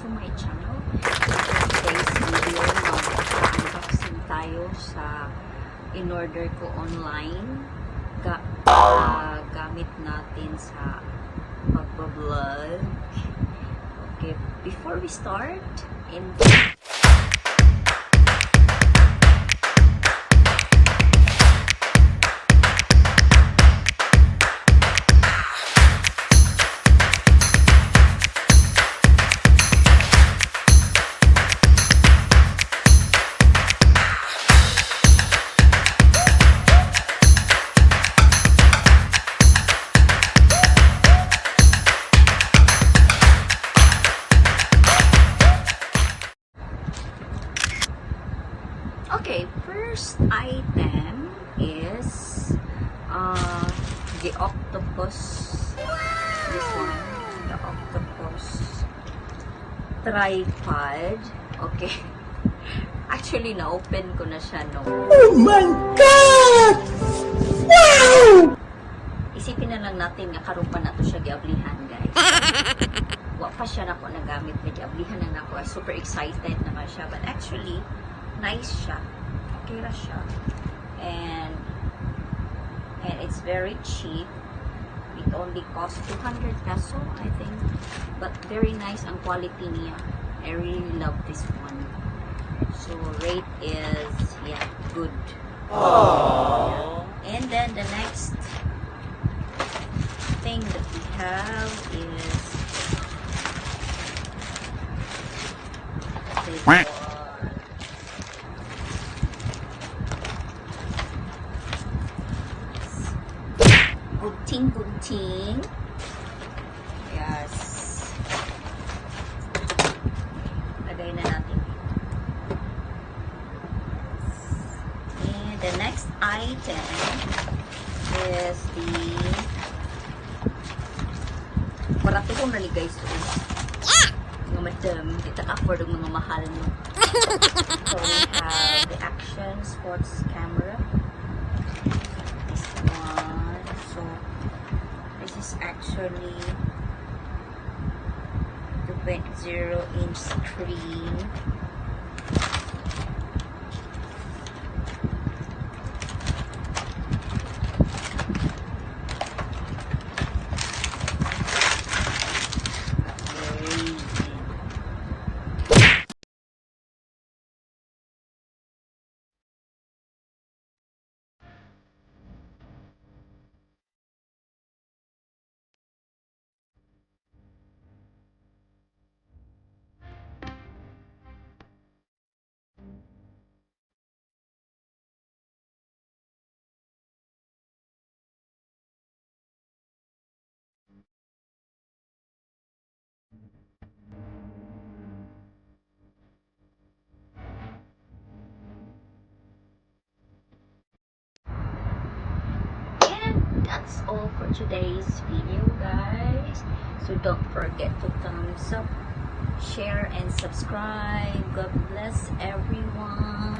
to my channel. Today's video, mag-unboxing tayo sa in-order ko online. Gamit natin sa pagbablog. Okay, before we start, okay, first item is the octopus. This one, the octopus tripod. Okay. Actually, na-open ko na siya, no? Oh my God! Wow! Isipin na lang natin nga karon pa na to siya giablihan, guys. Wa pa siya na ko nagamit, may giablihan na ako. Super excited naman siya, but actually nice siya. Okay ra siya. And it's very cheap. It only costs 200 peso, I think. But very nice ang quality niya. I really love this one. So rate is, yeah, good. Aww. And then the next thing that we have is this one. Gunting. Yes. Lagay na natin. And the next item is the barato kong nali guys. Mga madam, kita ka-afford ang mga mahal mo. So we have the Action Sports Camera. This one. So this is actually 2.0-inch screen. That's all for today's video, guys. So don't forget to thumbs up, share, and subscribe. God bless everyone.